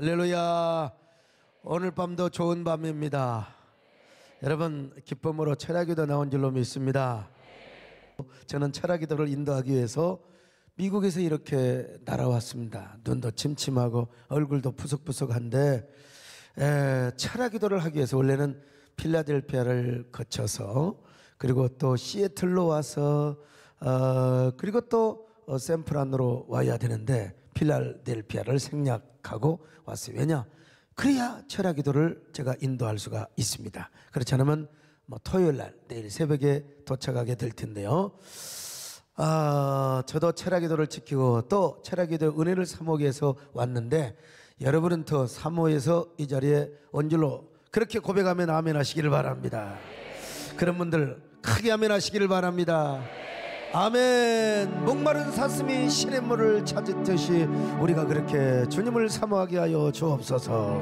할렐루야. 오늘 밤도 좋은 밤입니다. 여러분, 기쁨으로 철야기도 나온 줄로 믿습니다. 저는 철야기도를 인도하기 위해서 미국에서 이렇게 날아왔습니다. 눈도 침침하고 얼굴도 푸석푸석한데 철야기도를 하기 위해서 원래는 필라델피아를 거쳐서 그리고 또 시애틀로 와서 그리고 또 샌프란으로 와야 되는데 필라델피아를 생략하고 왔어요. 왜냐? 그래야 철야기도를 제가 인도할 수가 있습니다. 그렇지 않으면 토요일 날 내일 새벽에 도착하게 될 텐데요. 저도 철야기도를 지키고 또 철야기도 은혜를 사모하기 위해서 왔는데 여러분은 더 사모해서 이 자리에 온 줄로 그렇게 고백하면 아멘 하시기를 바랍니다. 그런 분들 크게 아멘 하시기를 바랍니다. 아멘. 목마른 사슴이 시냇물을 찾듯이 우리가 그렇게 주님을 사모하게 하여 주옵소서.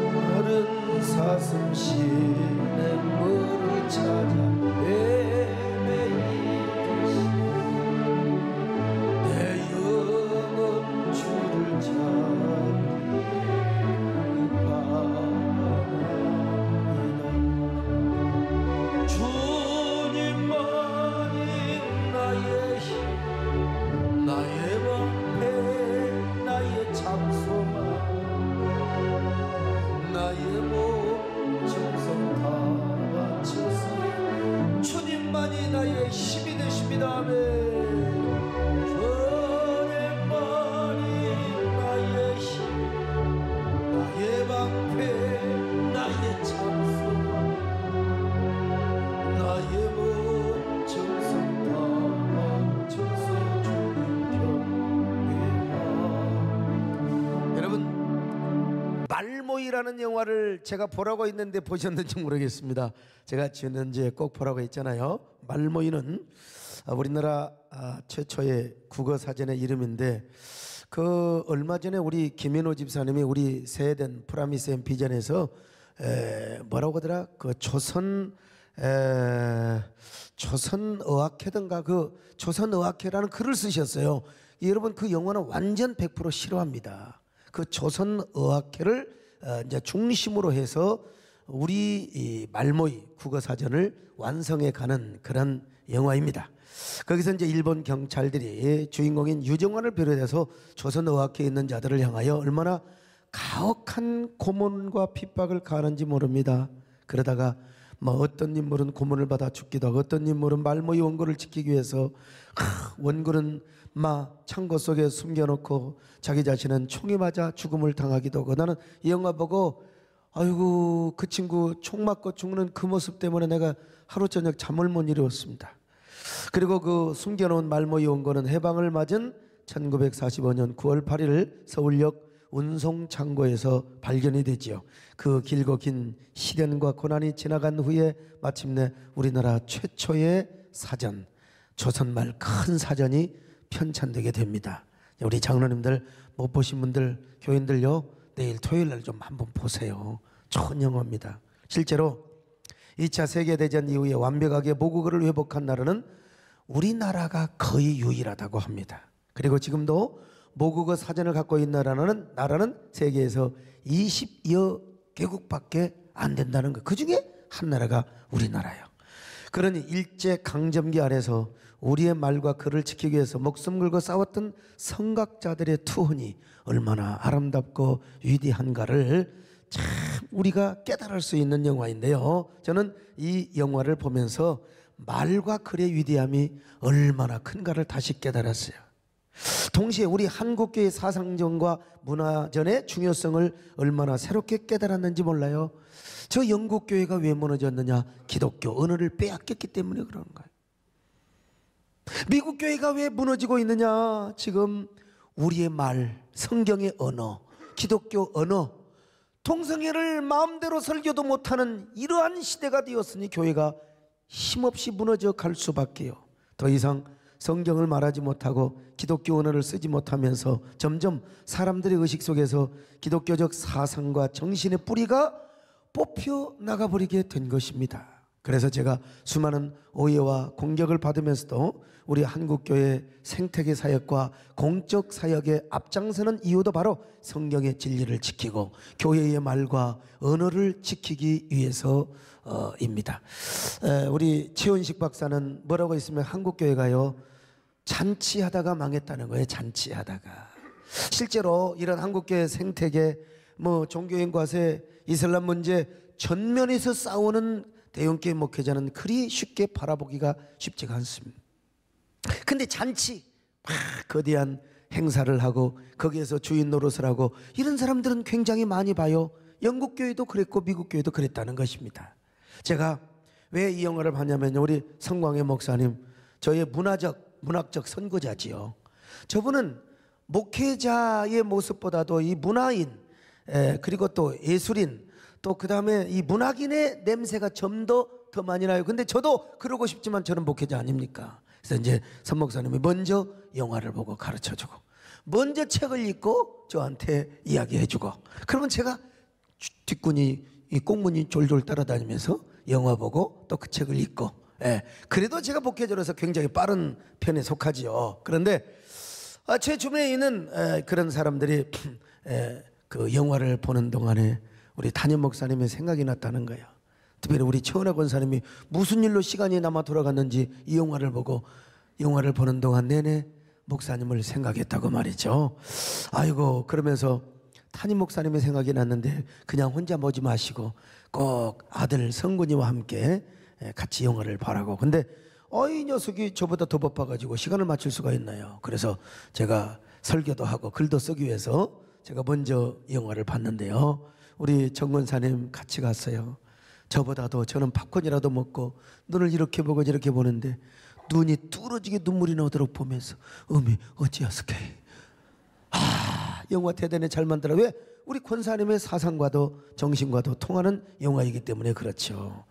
목마른 사슴 시냇물을 찾아 헤매이듯이 내 영혼 주를 찾는 주님만이 나의 힘, 나의 방패, 나의 장소만, 나의 몸 정성 다 바쳐서 주님만이 나의 힘이 되십니다. 아멘. 주님만이 나의 힘, 나의 방패, 나의 장소만, 나의 몸 정성 다 바쳐서 주님 경배하라. 여러분, 말모이라는 영화를 제가 보라고 했는데 보셨는지 모르겠습니다. 제가 지난주에 꼭 보라고 했잖아요. 말모이는 우리나라 최초의 국어사전의 이름인데 그 얼마 전에 우리 김인호 집사님이 우리 세된 프라미스 앤 비전에서 뭐라고 하더라? 그 조선의학회든가 그 조선의학회라는 글을 쓰셨어요. 여러분, 그 영화는 완전 100% 싫어합니다. 그 조선의학회를 이제 중심으로 해서 우리 이 말모이 국어사전을 완성해 가는 그런 영화입니다. 거기서 이제 일본 경찰들이 주인공인 유정환을 비롯해서 조선의학회에 있는 자들을 향하여 얼마나 가혹한 고문과 핍박을 가하는지 모릅니다. 그러다가 어떤 인물은 고문을 받아 죽기도 하고 어떤 인물은 말모이 원고를 지키기 위해서 원고는 창고 속에 숨겨놓고 자기 자신은 총에 맞아 죽음을 당하기도 하고. 나는 이 영화 보고 아이고, 그 친구 총 맞고 죽는 그 모습 때문에 내가 하루 저녁 잠을 못 이루었습니다. 그리고 그 숨겨놓은 말모이 원고는 해방을 맞은 1945년 9월 8일 서울역 운송창고에서 발견이 되지요. 그 길고 긴 시련과 고난이 지나간 후에 마침내 우리나라 최초의 사전, 조선말 큰 사전이 편찬되게 됩니다. 우리 장로님들 못 보신 분들, 교인들요, 내일 토요일 날 좀 한번 보세요. 좋은 영화입니다. 실제로 2차 세계대전 이후에 완벽하게 모국어를 회복한 나라는 우리나라가 거의 유일하다고 합니다. 그리고 지금도 모국어 사전을 갖고 있는 나라는 세계에서 20여 개국밖에 안 된다는 것. 그 중에 한 나라가 우리나라예요. 그러니 일제강점기 아래서 우리의 말과 글을 지키기 위해서 목숨 걸고 싸웠던 성각자들의 투혼이 얼마나 아름답고 위대한가를 참 우리가 깨달을 수 있는 영화인데요. 저는 이 영화를 보면서 말과 글의 위대함이 얼마나 큰가를 다시 깨달았어요. 동시에 우리 한국교회 사상전과 문화전의 중요성을 얼마나 새롭게 깨달았는지 몰라요. 저 영국교회가 왜 무너졌느냐? 기독교 언어를 빼앗겼기 때문에 그러는 거예요. 미국교회가 왜 무너지고 있느냐? 지금 우리의 말, 성경의 언어, 기독교 언어, 동성애를 마음대로 설교도 못하는 이러한 시대가 되었으니 교회가 힘없이 무너져 갈 수밖에요. 더 이상 성경을 말하지 못하고 기독교 언어를 쓰지 못하면서 점점 사람들의 의식 속에서 기독교적 사상과 정신의 뿌리가 뽑혀 나가버리게 된 것입니다. 그래서 제가 수많은 오해와 공격을 받으면서도 우리 한국교회 생태계 사역과 공적 사역에 앞장서는 이유도 바로 성경의 진리를 지키고 교회의 말과 언어를 지키기 위해서입니다. 우리 최원식 박사는 뭐라고 했으면 한국교회가요, 잔치하다가 망했다는 거예요. 잔치하다가. 실제로 이런 한국교회 생태계, 종교인 과세, 이슬람 문제 전면에서 싸우는 대형교회 목회자는 그리 쉽게 바라보기가 쉽지가 않습니다. 근데 잔치, 거대한 행사를 하고 거기에서 주인 노릇을 하고 이런 사람들은 굉장히 많이 봐요. 영국 교회도 그랬고 미국 교회도 그랬다는 것입니다. 제가 왜 이 영화를 봤냐면요, 우리 성광의 목사님, 저의 문학적 선구자지요. 저분은 목회자의 모습보다도 이 문화인, 그리고 또 예술인, 또 그 다음에 이 문학인의 냄새가 좀 더 많이 나요. 근데 저도 그러고 싶지만 저는 목회자 아닙니까? 그래서 이제 선 목사님이 먼저 영화를 보고 가르쳐주고, 먼저 책을 읽고 저한테 이야기해주고, 그러면 제가 뒷문이, 이 꽁문이 졸졸 따라다니면서 영화 보고 또 그 책을 읽고, 그래도 제가 목회자로서 굉장히 빠른 편에 속하지요. 그런데 제 주변에 있는 그런 사람들이 그 영화를 보는 동안에 우리 담임 목사님의 생각이 났다는 거예요. 특별히 우리 최원하 권사님이 무슨 일로 시간이 남아 돌아갔는지 이 영화를 보고, 영화를 보는 동안 내내 목사님을 생각했다고 말이죠. 아이고, 그러면서 담임 목사님의 생각이 났는데 그냥 혼자 보지 마시고 꼭 아들 성군이와 함께 같이 영화를 보라고. 근데 이 녀석이 저보다 더 바빠가지고 시간을 맞출 수가 있나요? 그래서 제가 설교도 하고 글도 쓰기 위해서 제가 먼저 영화를 봤는데요, 우리 정권사님 같이 갔어요. 저보다도 저는 팝콘이라도 먹고 눈을 이렇게 보고 저렇게 보는데 눈이 뚫어지게 눈물이 나오도록 보면서 어찌였을까. 영화 대단히 잘 만들어. 왜? 우리 권사님의 사상과도 정신과도 통하는 영화이기 때문에 그렇죠.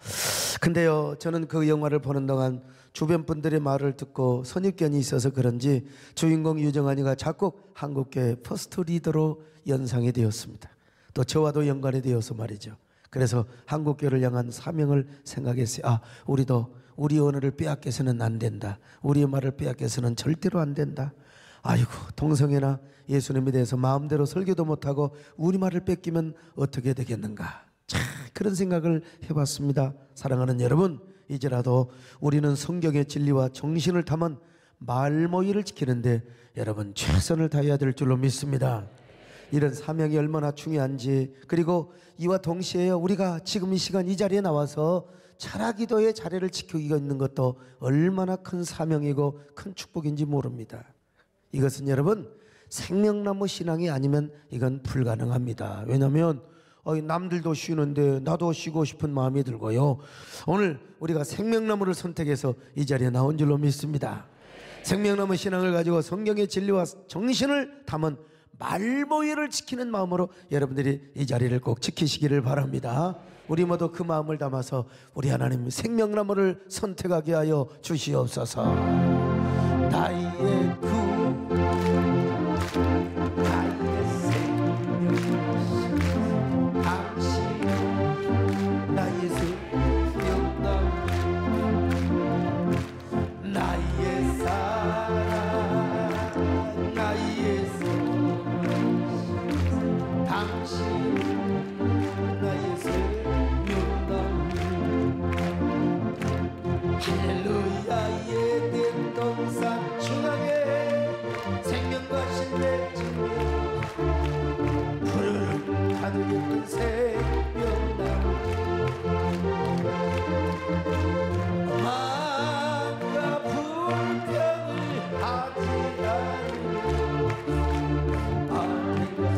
근데요, 저는 그 영화를 보는 동안 주변 분들의 말을 듣고 선입견이 있어서 그런지 주인공 유정환이가 자꾸 한국교회 퍼스트 리더로 연상이 되었습니다. 또 저와도 연관이 되어서 말이죠. 그래서 한국교회를 향한 사명을 생각했어요. 우리도 우리 언어를 빼앗겨서는 안 된다. 우리의 말을 빼앗겨서는 절대로 안 된다. 아이고, 동성애나 예수님에 대해서 마음대로 설교도 못하고 우리말을 뺏기면 어떻게 되겠는가. 참 그런 생각을 해봤습니다. 사랑하는 여러분, 이제라도 우리는 성경의 진리와 정신을 담은 말모이를 지키는데 여러분 최선을 다해야 될 줄로 믿습니다. 이런 사명이 얼마나 중요한지, 그리고 이와 동시에 우리가 지금 이 시간 이 자리에 나와서 철학기도의 자리를 지키고 있는 것도 얼마나 큰 사명이고 큰 축복인지 모릅니다. 이것은 여러분 생명나무 신앙이 아니면 이건 불가능합니다. 왜냐하면 남들도 쉬는데 나도 쉬고 싶은 마음이 들고요. 오늘 우리가 생명나무를 선택해서 이 자리에 나온 줄로 믿습니다. 생명나무 신앙을 가지고 성경의 진리와 정신을 담은 말모이를 지키는 마음으로 여러분들이 이 자리를 꼭 지키시기를 바랍니다. 우리 모두 그 마음을 담아서 우리 하나님 생명나무를 선택하게 하여 주시옵소서. 나의 구, 나의 생명, 당신 나의 생명나무, 나의 사랑, 나의 당신 나의 생명나무. 할렐루야. 에덴 동산 중앙에 생명과 신의 푸르른 하늘의 생명나무, 마음과 불평을 하지 않으며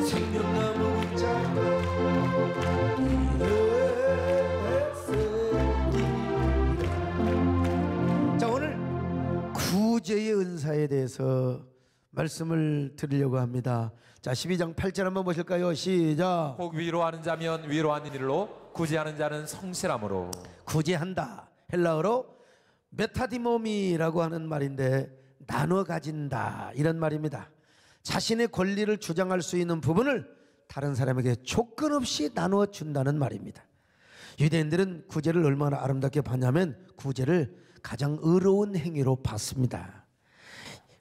생명나무 붙잡고 일했으리라. 자, 오늘 구제의 은사에 대해서 말씀을 드리려고 합니다. 자, 12장 8절 한번 보실까요? 시작. 혹 위로하는 자면 위로하는 일로, 구제하는 자는 성실함으로. 구제한다, 헬라어로 메타디모미라고 하는 말인데 나눠 가진다, 이런 말입니다. 자신의 권리를 주장할 수 있는 부분을 다른 사람에게 조건 없이 나누어 준다는 말입니다. 유대인들은 구제를 얼마나 아름답게 봤냐면 구제를 가장 의로운 행위로 봤습니다.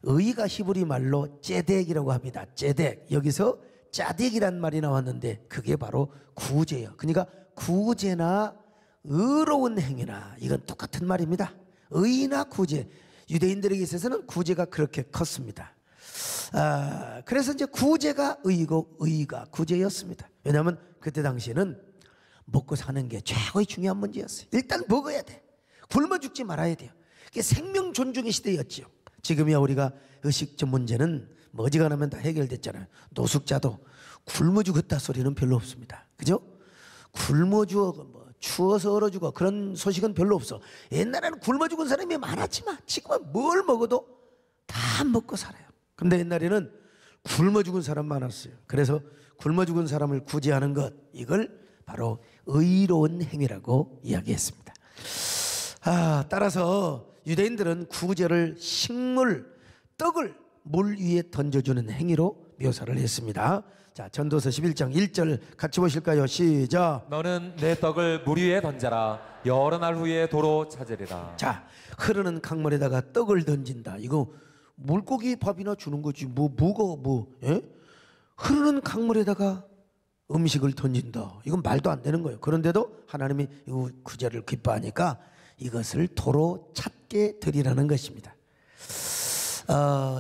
의가 히브리 말로 째덱이라고 합니다. 째덱. 여기서 짜덱이란 말이 나왔는데 그게 바로 구제예요. 그러니까 구제나 의로운 행위나 이건 똑같은 말입니다. 의나 구제. 유대인들에게 있어서는 구제가 그렇게 컸습니다. 그래서 이제 구제가 의고 의가 구제였습니다. 왜냐하면 그때 당시에는 먹고 사는 게 최고의 중요한 문제였어요. 일단 먹어야 돼. 굶어 죽지 말아야 돼요. 그게 생명 존중의 시대였죠. 지금이야 우리가 의식주 문제는 어지간하면 다 해결됐잖아요. 노숙자도 굶어 죽었다 소리는 별로 없습니다. 그죠? 굶어 죽어 뭐 추워서 얼어 죽어 그런 소식은 별로 없어. 옛날에는 굶어 죽은 사람이 많았지만 지금은 뭘 먹어도 다 먹고 살아요. 근데 옛날에는 굶어 죽은 사람 많았어요. 그래서 굶어 죽은 사람을 구제하는 것, 이걸 바로 의로운 행위라고 이야기했습니다. 따라서 유대인들은 구제를 식물, 떡을 물 위에 던져주는 행위로 묘사를 했습니다. 자, 전도서 11장 1절 같이 보실까요? 시작. 너는 내 떡을 물 위에 던져라. 여러 날 후에 도로 찾으리라. 자, 흐르는 강물에다가 떡을 던진다. 이거 물고기 밥이나 주는 거지. 예? 흐르는 강물에다가 음식을 던진다. 이건 말도 안 되는 거예요. 그런데도 하나님이 이 구제를 기뻐하니까 이것을 도로 찾게 드리라는 것입니다.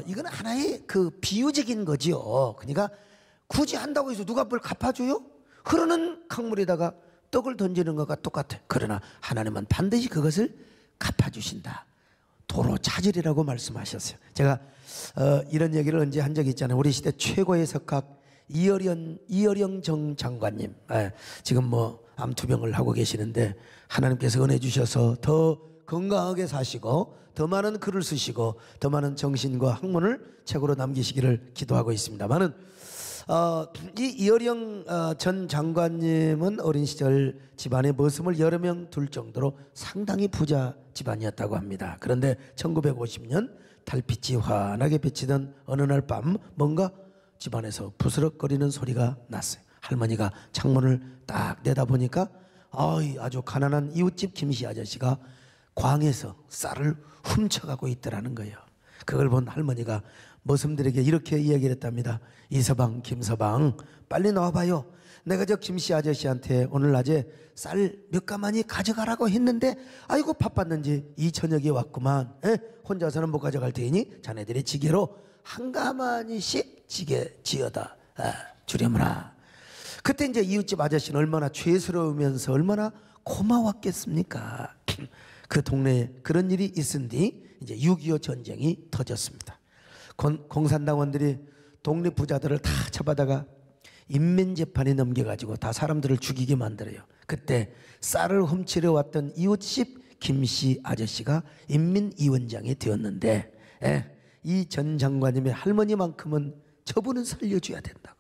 이건 하나의 그 비유적인 거지요. 그러니까 굳이 한다고 해서 누가 뭘 갚아줘요? 흐르는 강물에다가 떡을 던지는 것과 똑같아. 그러나 하나님은 반드시 그것을 갚아주신다. 도로 찾으리라고 말씀하셨어요. 제가 이런 얘기를 언제 한 적이 있잖아요. 우리 시대 최고의 석학 이어령 정 장관님, 지금 뭐 암투병을 하고 계시는데 하나님께서 은혜 주셔서 더 건강하게 사시고 더 많은 글을 쓰시고 더 많은 정신과 학문을 책으로 남기시기를 기도하고 있습니다만은 이 이어령 전 장관님은 어린 시절 집안에 머슴을 여러 명 둘 정도로 상당히 부자 집안이었다고 합니다. 그런데 1950년 달빛이 환하게 비치던 어느 날 밤 뭔가 집안에서 부스럭거리는 소리가 났어요. 할머니가 창문을 딱 내다보니까 아주 가난한 이웃집 김씨 아저씨가 광에서 쌀을 훔쳐가고 있더라는 거예요. 그걸 본 할머니가 머슴들에게 이렇게 이야기를 했답니다. 이서방, 김서방, 빨리 나와봐요. 내가 저 김씨 아저씨한테 오늘 낮에 쌀 몇 가마니 가져가라고 했는데 아이고 바빴는지 이 저녁에 왔구만. 혼자서는 못 가져갈 테니 자네들이 지게로 한 가마니씩 지어다 주려무나. 그때 이제 이웃집 아저씨는 얼마나 죄스러우면서 얼마나 고마웠겠습니까? 그 동네에 그런 일이 있은 뒤 이제 6.25 전쟁이 터졌습니다. 공산당원들이 동네 부자들을 다 잡아다가 인민재판에 넘겨가지고 다 사람들을 죽이게 만들어요. 그때 쌀을 훔치려 왔던 이웃집 김씨 아저씨가 인민위원장이 되었는데 이 전 장관님의 할머니만큼은 저분은 살려줘야 된다고.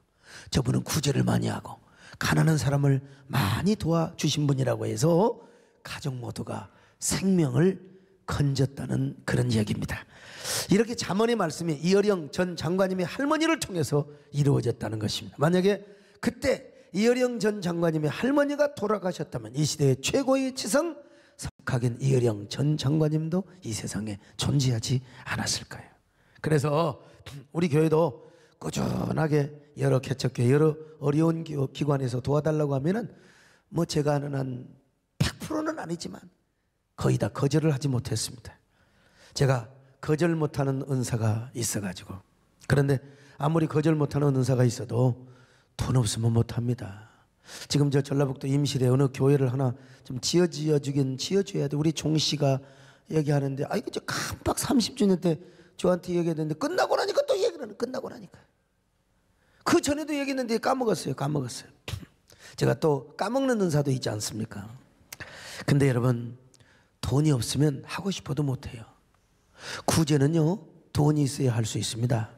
저분은 구제를 많이 하고 가난한 사람을 많이 도와주신 분이라고 해서 가족 모두가 생명을 건졌다는 그런 이야기입니다. 이렇게 잠언의 말씀이 이어령 전 장관님의 할머니를 통해서 이루어졌다는 것입니다. 만약에 그때 이어령 전 장관님의 할머니가 돌아가셨다면 이 시대의 최고의 지성 석학인 이어령 전 장관님도 이 세상에 존재하지 않았을 거예요. 그래서 우리 교회도 꾸준하게 여러 개척교회 여러 어려운 기관에서 도와달라고 하면은 뭐 제가 아는 한 100%는 아니지만 거의 다 거절을 하지 못했습니다. 제가 거절 못하는 은사가 있어가지고. 그런데 아무리 거절 못하는 은사가 있어도 돈 없으면 못합니다. 지금 저 전라북도 임실에 어느 교회를 하나 좀 지어줘야 돼. 우리 종 씨가 얘기하는데 아이고 저 깜빡 30주년 때 저한테 얘기했는데 끝나고 나니까 또 얘기를 하는. 끝나고 나니까 그 전에도 얘기했는데 까먹었어요. 제가 또 까먹는 은사도 있지 않습니까? 근데 여러분 돈이 없으면 하고 싶어도 못해요. 구제는요 돈이 있어야 할 수 있습니다.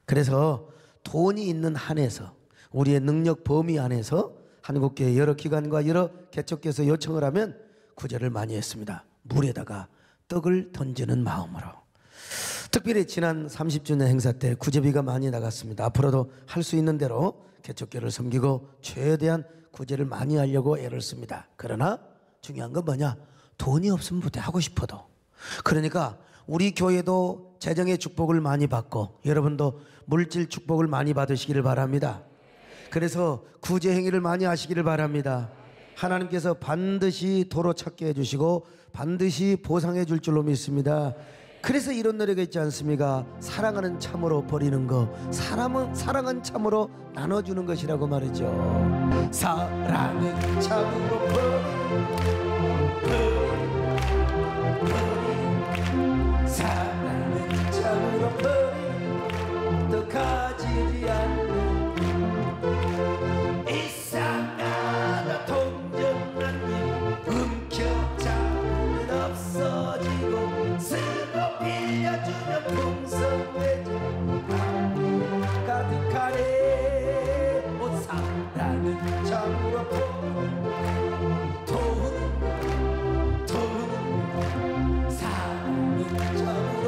그래서 돈이 있는 한에서 우리의 능력 범위 안에서 한국교회 여러 기관과 여러 개척교에서 요청을 하면 구제를 많이 했습니다. 물에다가 떡을 던지는 마음으로. 특별히 지난 30주년 행사 때 구제비가 많이 나갔습니다. 앞으로도 할 수 있는 대로 개척교를 섬기고 최대한 구제를 많이 하려고 애를 씁니다. 그러나 중요한 건 뭐냐? 돈이 없으면 못해, 하고 싶어도. 그러니까 우리 교회도 재정의 축복을 많이 받고 여러분도 물질 축복을 많이 받으시기를 바랍니다. 그래서 구제 행위를 많이 하시기를 바랍니다. 하나님께서 반드시 도로 찾게 해주시고 반드시 보상해 줄 줄로 믿습니다. 그래서 이런 노래가 있지 않습니까? 사랑하는 참으로 버리는 거, 사랑은 참으로 나눠주는 것이라고 말이죠. 사랑은 참으로 버리는, 사랑은 참으로 버리는, 또 가지지 않는 이상하다 동정한 일, 움켜잡으면 없어지고 쓰고 빌려주면 풍성해져 가득하네. 오 사랑은 참으로 돈은 사랑은 참으로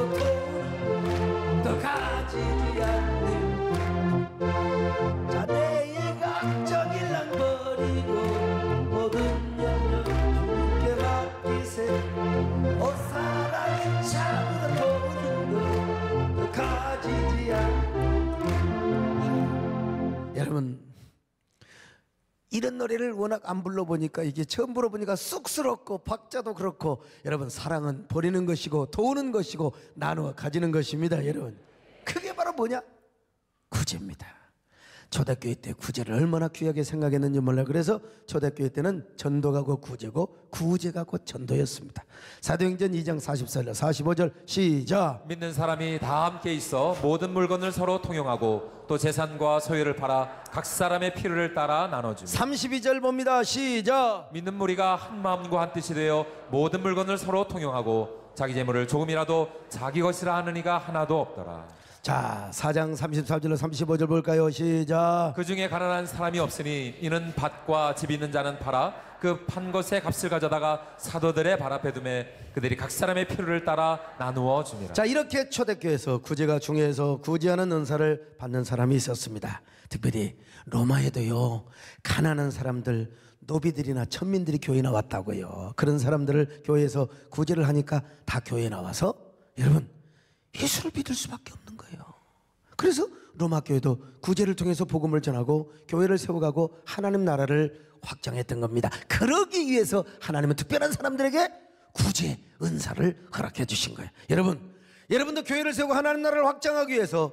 또 가지지 않는 자 내일 걱정일랑 버리고 모든 영역 주님께 맡기세. 오 사랑은 참으로 돈은 또 가지지 않는. 여러분 이런 노래를 워낙 안 불러보니까 이게 처음 불러보니까 쑥스럽고 박자도 그렇고, 여러분 사랑은 버리는 것이고 도우는 것이고 나누어 가지는 것입니다. 여러분 그게 바로 뭐냐? 구제입니다. 초대교회 때 구제를 얼마나 귀하게 생각했는지 몰라요. 그래서 초대교회 때는 전도가 곧 구제고 구제가 곧 전도였습니다. 사도행전 2장 44절 45절 시작. 믿는 사람이 다 함께 있어 모든 물건을 서로 통용하고 또 재산과 소유를 팔아 각 사람의 필요를 따라 나눠주며. 32절 봅니다. 시작. 믿는 무리가 한 마음과 한 뜻이 되어 모든 물건을 서로 통용하고 자기 재물을 조금이라도 자기 것이라 하는 이가 하나도 없더라. 자 4장 34절로 35절 볼까요? 시작. 그 중에 가난한 사람이 없으니 이는 밭과 집 있는 자는 팔아 그 판 것의 값을 가져다가 사도들의 발 앞에 두매 그들이 각 사람의 필요를 따라 나누어 줍니다. 자 이렇게 초대교회에서 구제가 중요해서 구제하는 은사를 받는 사람이 있었습니다. 특별히 로마에도요 가난한 사람들, 노비들이나 천민들이 교회에 나왔다고요. 그런 사람들을 교회에서 구제를 하니까 다 교회에 나와서 여러분 예수를 믿을 수밖에 없는 거예요. 그래서 로마 교회도 구제를 통해서 복음을 전하고 교회를 세워가고 하나님 나라를 확장했던 겁니다. 그러기 위해서 하나님은 특별한 사람들에게 구제 은사를 허락해 주신 거예요. 여러분도 교회를 세우고 하나님 나라를 확장하기 위해서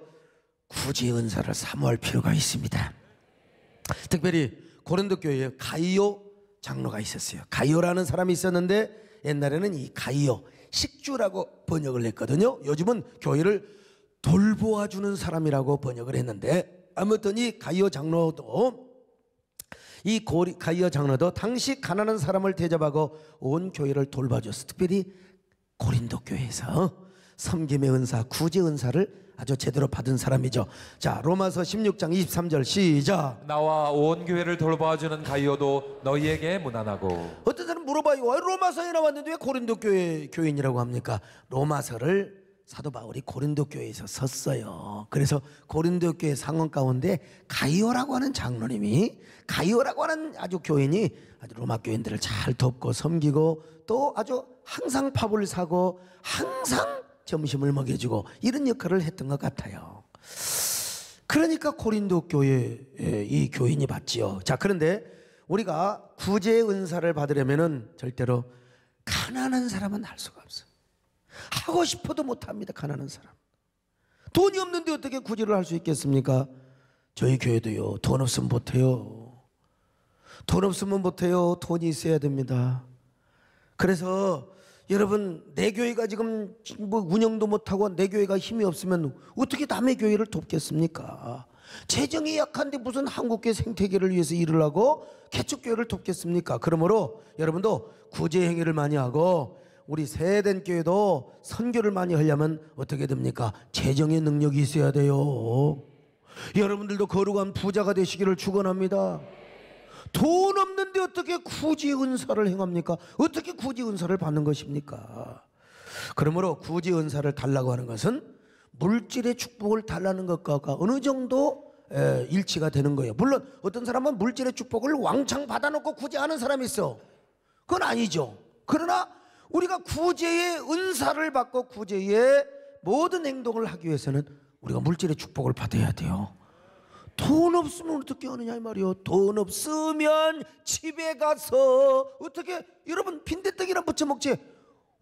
구제 은사를 사모할 필요가 있습니다. 특별히 고린도 교회에 가이오 장로가 있었어요. 가이오라는 사람이 있었는데 옛날에는 이 가이오 식주라고 번역을 했거든요. 요즘은 교회를 돌보아주는 사람이라고 번역을 했는데, 아무튼 이 가이오 장로도 당시 가난한 사람을 대접하고 온 교회를 돌봐줬어. 특별히 고린도 교회에서 섬김의 은사, 구제 은사를 아주 제대로 받은 사람이죠. 자 로마서 16장 23절 시작. 나와 온 교회를 돌봐주는 가이오도 너희에게 무난하고. 어떤 사람 물어봐요. 로마서에 나왔는데 왜 고린도 교인이라고 합니까? 로마서를 사도 바울이 고린도 교회에서 썼어요. 그래서 고린도 교회 상원 가운데 가이오라고 하는 장로님이, 가이오라고 하는 아주 교인이 아주 로마 교인들을 잘 돕고 섬기고 또 아주 항상 밥을 사고 항상 점심을 먹여주고 이런 역할을 했던 것 같아요. 그러니까 고린도 교회에 이 교인이 받지요. 자 그런데 우리가 구제의 은사를 받으려면은 절대로 가난한 사람은 할 수가 없어요. 하고 싶어도 못합니다. 가난한 사람. 돈이 없는데 어떻게 구제를 할 수 있겠습니까? 저희 교회도요 돈 없으면 못해요. 돈 없으면 못해요. 돈이 있어야 됩니다. 그래서 여러분 내 교회가 지금 뭐 운영도 못하고 내 교회가 힘이 없으면 어떻게 남의 교회를 돕겠습니까? 재정이 약한데 무슨 한국교회 생태계를 위해서 일을 하고 개척교회를 돕겠습니까? 그러므로 여러분도 구제 행위를 많이 하고 우리 세된 교회도 선교를 많이 하려면 어떻게 됩니까? 재정의 능력이 있어야 돼요. 여러분들도 거룩한 부자가 되시기를 축원합니다. 돈 없는데 어떻게 구제 은사를 행합니까? 어떻게 구제 은사를 받는 것입니까? 그러므로 구제 은사를 달라고 하는 것은 물질의 축복을 달라는 것과 어느 정도 일치가 되는 거예요. 물론 어떤 사람은 물질의 축복을 왕창 받아놓고 구제하는 사람이 있어. 그건 아니죠. 그러나 우리가 구제의 은사를 받고 구제의 모든 행동을 하기 위해서는 우리가 물질의 축복을 받아야 돼요. 돈 없으면 어떻게 하느냐 이 말이요. 돈 없으면 집에 가서 어떻게 여러분 빈대떡이나 부쳐 먹지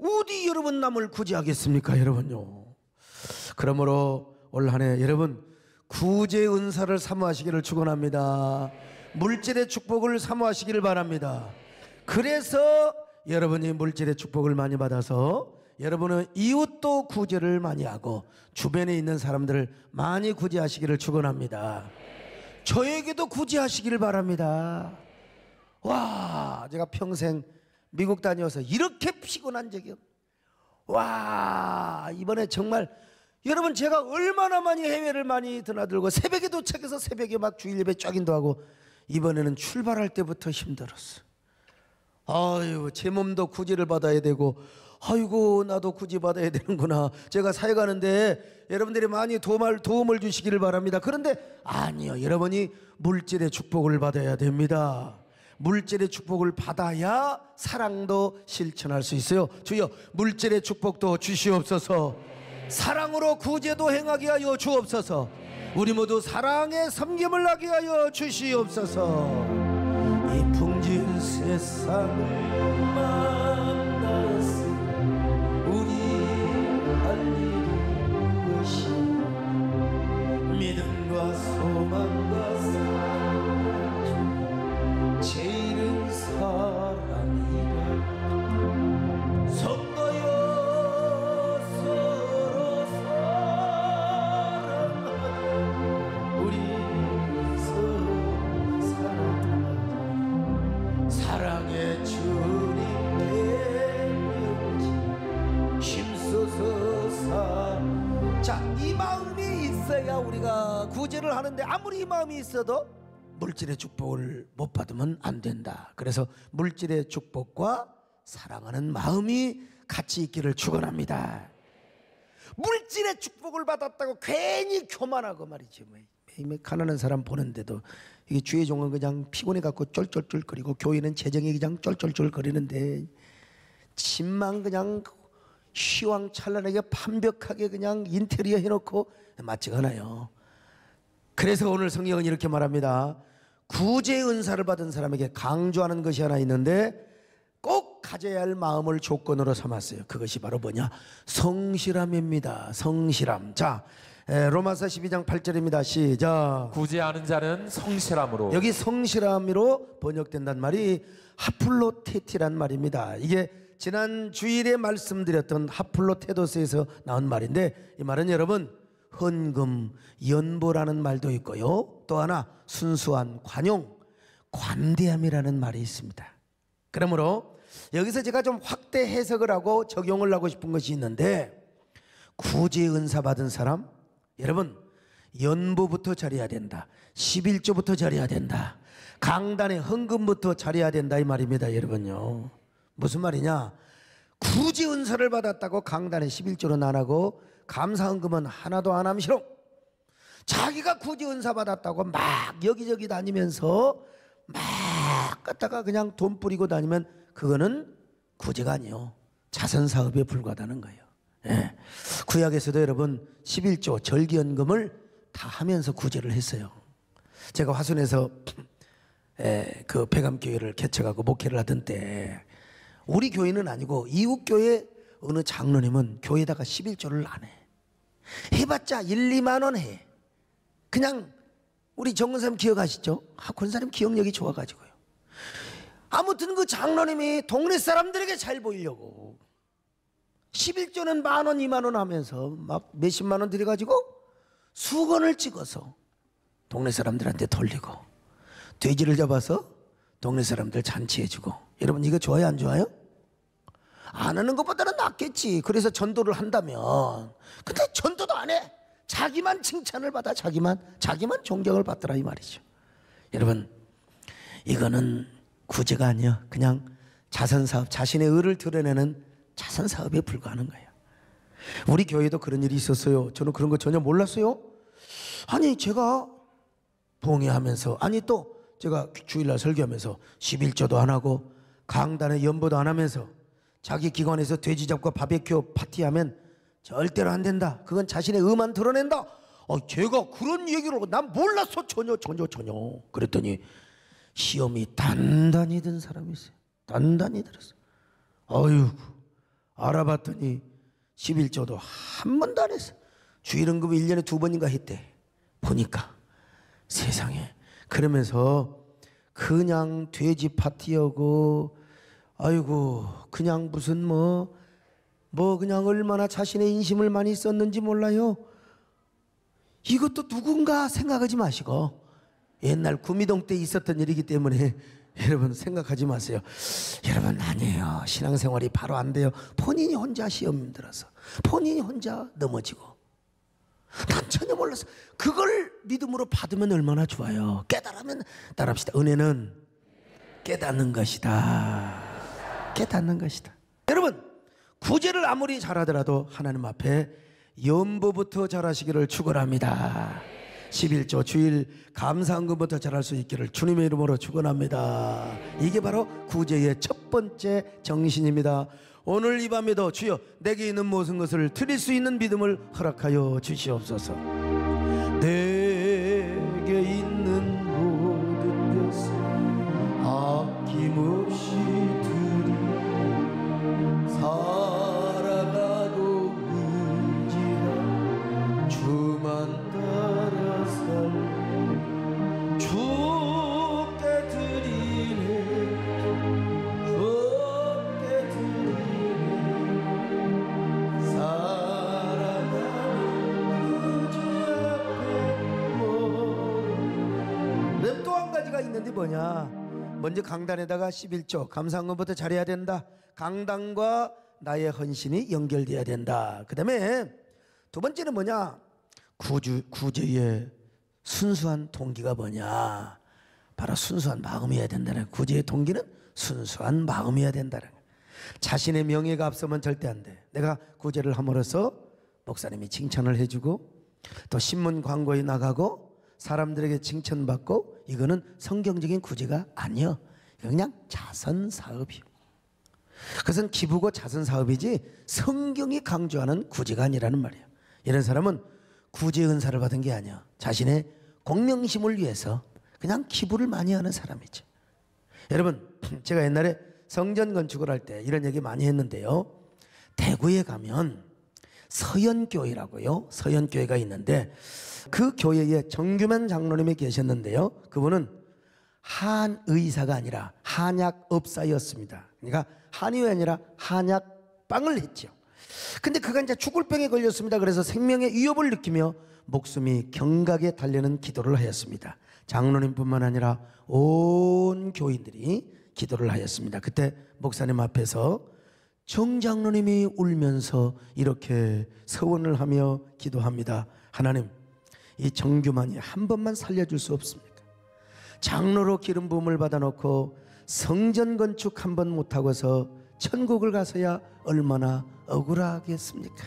어디 여러분 남을 구제하겠습니까 여러분요. 그러므로 올 한 해 여러분 구제의 은사를 사모하시기를 축원합니다. 물질의 축복을 사모하시기를 바랍니다. 그래서 여러분이 물질의 축복을 많이 받아서 여러분은 이웃도 구제를 많이 하고 주변에 있는 사람들을 많이 구제하시기를 축원합니다. 저에게도 구제하시기를 바랍니다. 와, 제가 평생 미국 다녀서 이렇게 피곤한 적이 없어요. 와, 이번에 정말 여러분 제가 얼마나 많이 해외를 많이 드나들고 새벽에 도착해서 새벽에 막 주일 예배 쫙 인도하고 이번에는 출발할 때부터 힘들었어. 아유, 제 몸도 구제를 받아야 되고 아이고 나도 구제 받아야 되는구나. 제가 사회 가는데 여러분들이 많이 도움을 주시기를 바랍니다. 그런데 아니요, 여러분이 물질의 축복을 받아야 됩니다. 물질의 축복을 받아야 사랑도 실천할 수 있어요. 주여 물질의 축복도 주시옵소서. 사랑으로 구제도 행하게 하여 주옵소서. 우리 모두 사랑의 섬김을 하게 하여 주시옵소서. 이 풍진 세상을 만나서 우리 할 일이 무엇이 믿음과 소망과 사랑 제일은 사랑이라. 성도여 서로 사랑하자. 우리 서로 사랑하자. 사랑의 주님께 힘써서 사. 자, 이 마음이 있어야 우리가 구제를 하는데 아무리 이 마음이 있어도 물질의 축복을 못 받으면 안 된다. 그래서 물질의 축복과 사랑하는 마음이 같이 있기를 축원합니다. 물질의 축복을 받았다고 괜히 교만하고 말이지. 매일매일 가난한 사람 보는데도 이게 주의 종은 그냥 피곤해 갖고 쫄쫄쫄거리고 교회는 재정이 그냥 쫄쫄쫄거리는데 집만 그냥 휘황찬란하게 완벽하게 그냥 인테리어 해놓고 맞지가 않아요. 그래서 오늘 성경은 이렇게 말합니다. 구제의 은사를 받은 사람에게 강조하는 것이 하나 있는데 꼭 가져야 할 마음을 조건으로 삼았어요. 그것이 바로 뭐냐? 성실함입니다. 성실함. 자, 로마서 12장 8절입니다. 시작. 구제하는 자는 성실함으로. 여기 성실함으로 번역된단 말이 하플로테티란 말입니다. 이게 지난 주일에 말씀드렸던 하플로테도스에서 나온 말인데 이 말은 여러분 헌금, 연보라는 말도 있고요. 또 하나 순수한 관용, 관대함이라는 말이 있습니다. 그러므로 여기서 제가 좀 확대 해석을 하고 적용을 하고 싶은 것이 있는데 구제의 은사 받은 사람 여러분 연보부터 잘해야 된다. 11조부터 잘해야 된다. 강단의 헌금부터 잘해야 된다 이 말입니다. 여러분요. 무슨 말이냐? 구제 은사를 받았다고 강단에 11조는 안 하고 감사헌금은 하나도 안 함시롱. 자기가 구제 은사 받았다고 막 여기저기 다니면서 막 갖다가 그냥 돈 뿌리고 다니면 그거는 구제가 아니요 자선사업에 불과하다는 거예요. 예. 구약에서도 여러분 11조 절기연금을 다 하면서 구제를 했어요. 제가 화순에서 그 백암교회를 개척하고 목회를 하던 때 우리 교회는 아니고 이웃교회 어느 장로님은 교회에다가 11조를 안 해. 해봤자 1, 2만 원 해. 그냥 우리 정근사님 기억하시죠? 권사님 기억력이 좋아가지고요. 아무튼 그 장로님이 동네 사람들에게 잘 보이려고 11조는 10,000원 2만 원 하면서 막 몇십만 원 들여가지고 수건을 찍어서 동네 사람들한테 돌리고 돼지를 잡아서 동네 사람들 잔치해주고. 여러분 이거 좋아요 안 좋아요? 안 하는 것보다는 낫겠지. 그래서 전도를 한다면. 근데 전도도 안 해. 자기만 칭찬을 받아. 자기만 존경을 받더라 이 말이죠. 여러분 이거는 구제가 아니야. 그냥 자선사업, 자신의 의를 드러내는 자선사업에 불과하는 거예요. 우리 교회도 그런 일이 있었어요. 저는 그런 거 전혀 몰랐어요. 아니 제가 봉해하면서, 아니 또 제가 주일날 설교하면서 11조도 안 하고 강단에 연보도 안 하면서 자기 기관에서 돼지 잡고 바베큐 파티하면 절대로 안 된다. 그건 자신의 의만 드러낸다. 제가 그런 얘기를 하고 난 몰랐어. 전혀. 그랬더니 시험이 단단히 든 사람이 있어요. 단단히 들었어. 어휴, 알아봤더니 11조도 한 번도 안 했어. 주일응급 1년에 2번인가 했대. 보니까 세상에. 그러면서 그냥 돼지 파티하고, 아이고, 그냥 무슨 뭐 그냥 얼마나 자신의 인심을 많이 썼는지 몰라요. 이것도 누군가 생각하지 마시고, 옛날 구미동 때 있었던 일이기 때문에 여러분 생각하지 마세요. 여러분, 아니에요. 신앙생활이 바로 안 돼요. 본인이 혼자 시험 들어서, 본인이 혼자 넘어지고. 난 전혀 몰랐어. 그걸 믿음으로 받으면 얼마나 좋아요. 깨달으면 따라합시다. 은혜는 깨닫는 것이다. 깨닫는 것이다. 여러분, 구제를 아무리 잘하더라도 하나님 앞에 연보부터 잘하시기를 축원합니다. 11조 주일 감사헌금부터 잘할 수 있기를 주님의 이름으로 축원합니다. 이게 바로 구제의 첫 번째 정신입니다. 오늘 이 밤에도 주여 내게 있는 모든 것을 드릴 수 있는 믿음을 허락하여 주시옵소서. 내게 있는 모든 것을 아낌없이 드리 살아가고 의지하 주만 따라 살 주께 드리네 주께 드리네 살아가는 그 주 앞에 또 한 가지가 있는데 뭐냐, 먼저 강단에다가 11조 감사헌금부터 잘해야 된다. 강단과 나의 헌신이 연결돼야 된다. 그 다음에 두 번째는 뭐냐, 구제의 순수한 동기가 뭐냐, 바로 순수한 마음이어야 된다는 거예요. 구제의 동기는 순수한 마음이어야 된다는 거예요. 자신의 명예가 앞서면 절대 안 돼. 내가 구제를 함으로써 목사님이 칭찬을 해주고 또 신문 광고에 나가고 사람들에게 칭찬받고, 이거는 성경적인 구제가 아니요. 그냥 자선사업이요. 그것은 기부고 자선사업이지 성경이 강조하는 구제가 아니라는 말이에요. 이런 사람은 구제 은사를 받은 게 아니야. 자신의 공명심을 위해서 그냥 기부를 많이 하는 사람이죠. 여러분, 제가 옛날에 성전 건축을 할 때 이런 얘기 많이 했는데요. 대구에 가면 서연교회라고요. 서연교회가 있는데 그 교회에 정규만 장로님이 계셨는데요. 그분은 한의사가 아니라 한약업사였습니다. 그러니까 한의가 아니라 한약빵을 했죠. 근데 그가 이제 죽을 병에 걸렸습니다. 그래서 생명의 위협을 느끼며 목숨이 경각에 달려는 기도를 하였습니다. 장로님뿐만 아니라 온 교인들이 기도를 하였습니다. 그때 목사님 앞에서 정 장로님이 울면서 이렇게 서원을 하며 기도합니다. 하나님, 이 정규만이 한 번만 살려줄 수 없습니까? 장로로 기름 부음을 받아놓고 성전 건축 한 번 못하고서 천국을 가서야 얼마나 억울하겠습니까?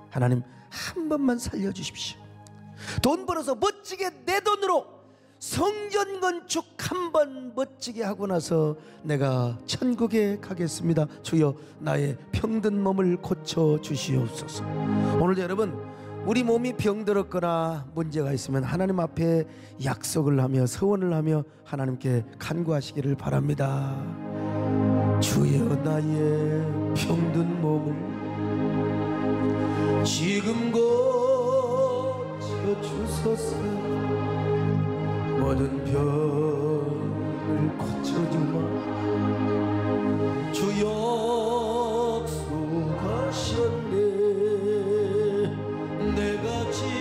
하나님, 한 번만 살려주십시오. 돈 벌어서 멋지게 내 돈으로 성전 건축 한 번 멋지게 하고 나서 내가 천국에 가겠습니다. 주여 나의 병든 몸을 고쳐 주시옵소서. 오늘도 여러분, 우리 몸이 병들었거나 문제가 있으면 하나님 앞에 약속을 하며 서원을 하며 하나님께 간구하시기를 바랍니다. 주여 나의 병든 몸을 지금 고쳐 주소서. 모든 병을 고쳐주마. 주 약속하셨네. 내가 지금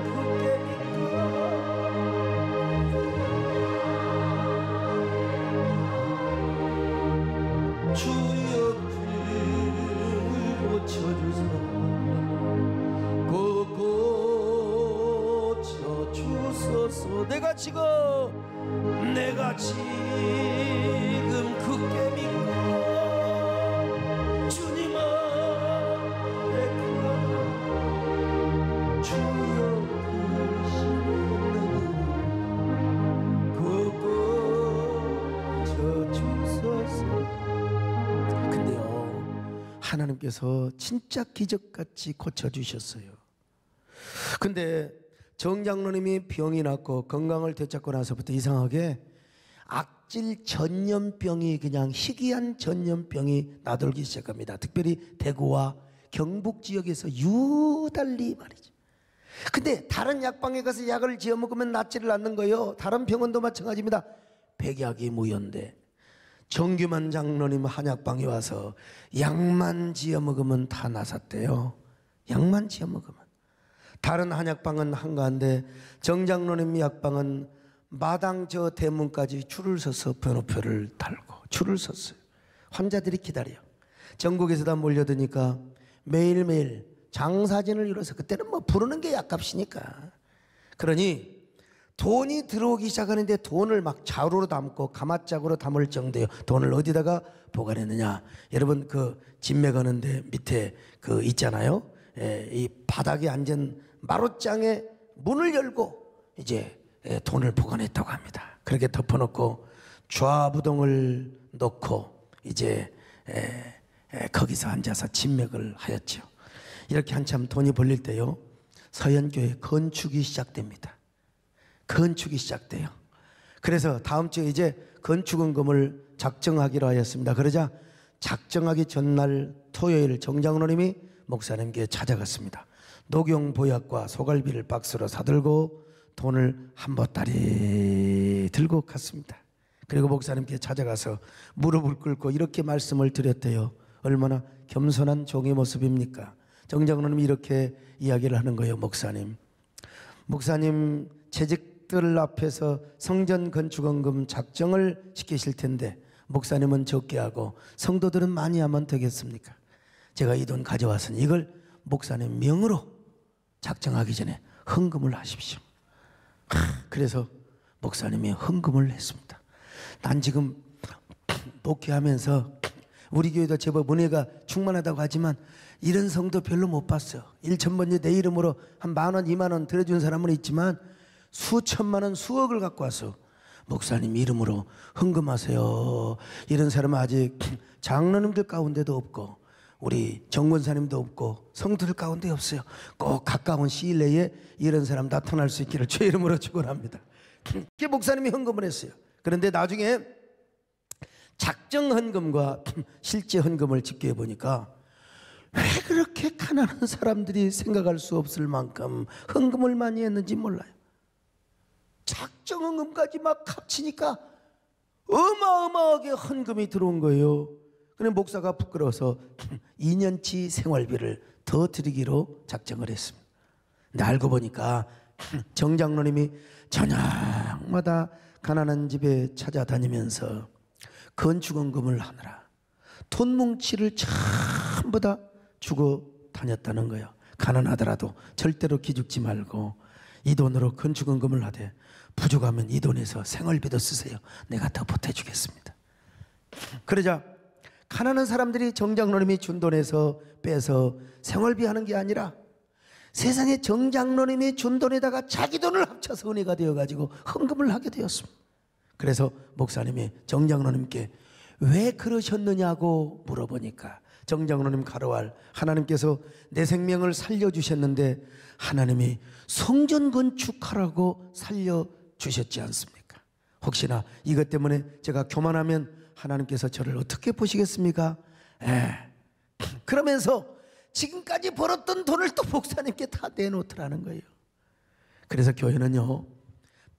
굳게 믿고 주 역병을 고쳐주사 고쳐주소서. 내가 지금 굳게 믿고 주님 앞에 주 역으시는 하나님께서 진짜 기적같이 고쳐주셨어요. 근데 정장로님이 병이 났고 건강을 되찾고 나서부터 이상하게 악질 전염병이, 그냥 희귀한 전염병이 나돌기 시작합니다. 특별히 대구와 경북 지역에서 유달리 말이죠. 근데 다른 약방에 가서 약을 지어 먹으면 낫지를 않는 거예요. 다른 병원도 마찬가지입니다. 백약이 무효인데 정규만 장로님 한약방에 와서 약만 지어 먹으면 다 나섰대요. 약만 지어 먹으면. 다른 한약방은 한가한데 정장로님 약방은 마당 저 대문까지 줄을 서서 번호표를 달고 줄을 섰어요. 환자들이 기다려. 전국에서 다 몰려드니까 매일매일 장사진을 이뤄서, 그때는 뭐 부르는 게 약값이니까. 그러니 돈이 들어오기 시작하는데 돈을 막 자루로 담고 가마짝으로 담을 정도예요. 돈을 어디다가 보관했느냐? 여러분 그 진매 거는데 밑에 그 있잖아요. 이 바닥에 앉은 마룻장에 문을 열고 이제 돈을 보관했다고 합니다. 그렇게 덮어놓고 좌부동을 놓고 이제 거기서 앉아서 진맥을 하였죠. 이렇게 한참 돈이 벌릴 때요, 서현교회 건축이 시작됩니다. 건축이 시작돼요. 그래서 다음 주에 이제 건축원금을 작정하기로 하였습니다. 그러자 작정하기 전날 토요일 정장로님이 목사님께 찾아갔습니다. 녹용보약과 소갈비를 박스로 사들고 돈을 한 보따리 들고 갔습니다. 그리고 목사님께 찾아가서 무릎을 꿇고 이렇게 말씀을 드렸대요. 얼마나 겸손한 종의 모습입니까? 정장로님이 이렇게 이야기를 하는 거예요. 목사님 재직들 앞에서 성전 건축원금 작정을 시키실 텐데 목사님은 적게 하고 성도들은 많이 하면 되겠습니까? 제가 이 돈 가져왔으니 이걸 목사님 명으로 작정하기 전에 헌금을 하십시오. 그래서 목사님이 헌금을 했습니다. 난 지금 목회하면서 우리 교회도 제법 은혜가 충만하다고 하지만 이런 성도 별로 못 봤어요. 1,000번째 내 이름으로 한 10,000원, 20,000원 들어준 사람은 있지만 수천만 원, 수억을 갖고 와서 목사님 이름으로 헌금하세요. 이런 사람은 아직 장로님들 가운데도 없고 우리 정권사님도 없고 성도들 가운데 없어요. 꼭 가까운 시일 내에 이런 사람 나타날 수 있기를 주의 이름으로 축원합니다. 이렇게 목사님이 헌금을 했어요. 그런데 나중에 작정 헌금과 실제 헌금을 집계해 보니까 왜 그렇게 가난한 사람들이 생각할 수 없을 만큼 헌금을 많이 했는지 몰라요. 작정 헌금까지 막 합치니까 어마어마하게 헌금이 들어온 거예요. 그런데 목사가 부끄러워서 2년치 생활비를 더 드리기로 작정을 했습니다. 근데 알고 보니까 정장로님이 저녁마다 가난한 집에 찾아다니면서 건축원금을 하느라 돈 뭉치를 전부 다 주고 다녔다는 거예요. 가난하더라도 절대로 기죽지 말고 이 돈으로 건축원금을 하되 부족하면 이 돈에서 생활비도 쓰세요. 내가 더 보태주겠습니다. 그러자 가난한 사람들이 정장로님이 준 돈에서 빼서 생활비 하는 게 아니라 세상에 정장로님이 준 돈에다가 자기 돈을 합쳐서 은혜가 되어가지고 헌금을 하게 되었습니다. 그래서 목사님이 정장로님께 왜 그러셨느냐고 물어보니까 정장로님 가로할 하나님께서 내 생명을 살려주셨는데 하나님이 성전 건축하라고 살려주셨지 않습니까? 혹시나 이것 때문에 제가 교만하면 하나님께서 저를 어떻게 보시겠습니까? 그러면서 지금까지 벌었던 돈을 또 목사님께 다 내놓더라는 거예요. 그래서 교회는요,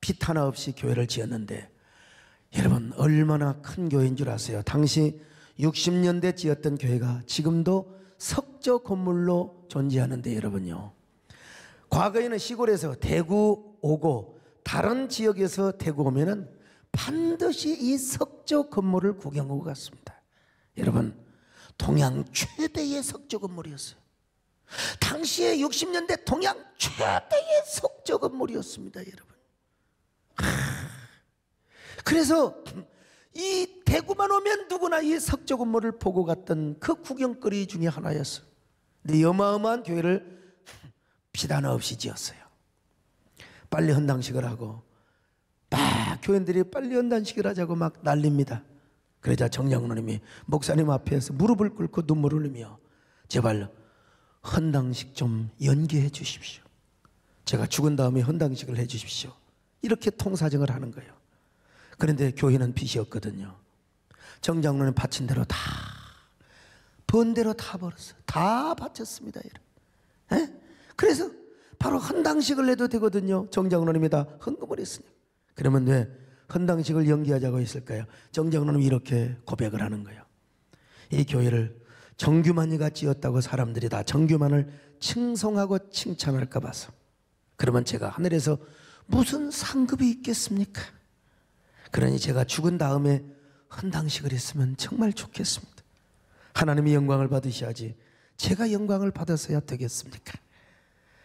빚 하나 없이 교회를 지었는데 여러분 얼마나 큰 교회인 줄 아세요? 당시 60년대 지었던 교회가 지금도 석조 건물로 존재하는데 여러분요, 과거에는 시골에서 대구 오고 다른 지역에서 대구 오면은 반드시 이 석조 건물을 구경하고 갔습니다. 여러분 동양 최대의 석조 건물이었어요. 당시에 60년대 동양 최대의 석조 건물이었습니다. 여러분 그래서 이 대구만 오면 누구나 이 석조 건물을 보고 갔던 그 구경거리 중에 하나였어요. 근데 어마어마한 교회를 빚 하나 없이 지었어요. 빨리 헌당식을 하고 막 교인들이 빨리 헌당식을 하자고 막 난립니다. 그러자 정장로님이 목사님 앞에서 무릎을 꿇고 눈물을 흘리며 제발 헌당식 좀 연기해 주십시오. 제가 죽은 다음에 헌당식을 해 주십시오. 이렇게 통사정을 하는 거예요. 그런데 교회는 빚이 없거든요. 정장로는 바친 대로 다, 번 대로 다 벌었어요. 다 바쳤습니다. 에? 그래서 바로 헌당식을 해도 되거든요. 정장로님이 다 헌금을 했으니까. 그러면 왜 헌당식을 연기하자고 했을까요? 정장로님이 이렇게 고백을 하는 거예요. 이 교회를 정규만이 지었다고 사람들이 다 정규만을 칭송하고 칭찬할까 봐서. 그러면 제가 하늘에서 무슨 상급이 있겠습니까? 그러니 제가 죽은 다음에 헌당식을 했으면 정말 좋겠습니다. 하나님이 영광을 받으셔야지 제가 영광을 받아서야 되겠습니까?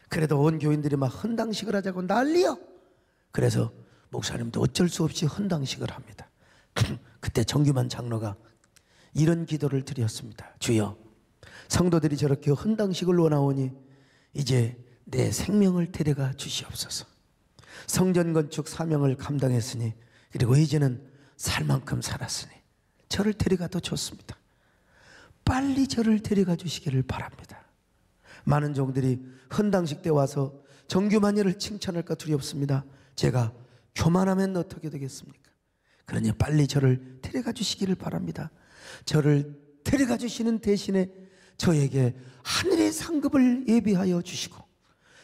그래도 온 교인들이 막 헌당식을 하자고 난리요. 그래서 목사님도 어쩔 수 없이 헌당식을 합니다. 그때 정규만 장로가 이런 기도를 드렸습니다. 주여, 성도들이 저렇게 헌당식을 원하오니 이제 내 생명을 데려가 주시옵소서. 성전 건축 사명을 감당했으니, 그리고 이제는 살 만큼 살았으니 저를 데려가도 좋습니다. 빨리 저를 데려가 주시기를 바랍니다. 많은 종들이 헌당식 때 와서 정규만이를 칭찬할까 두렵습니다. 제가 교만하면 어떻게 되겠습니까? 그러니 빨리 저를 데려가 주시기를 바랍니다. 저를 데려가 주시는 대신에 저에게 하늘의 상급을 예비하여 주시고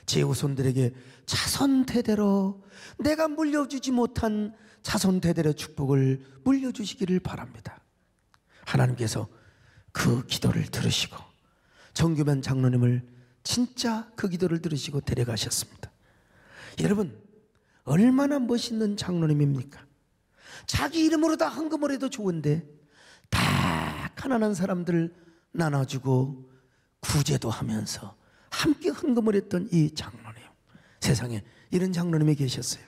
제 후손들에게 자손 대대로 내가 물려주지 못한 자손 대대로 축복을 물려주시기를 바랍니다. 하나님께서 그 기도를 들으시고 정규만 장로님을 진짜 그 기도를 들으시고 데려가셨습니다. 여러분, 얼마나 멋있는 장로님입니까? 자기 이름으로 다 헌금을 해도 좋은데 다 가난한 사람들 나눠주고 구제도 하면서 함께 헌금을 했던 이 장로님, 세상에 이런 장로님이 계셨어요.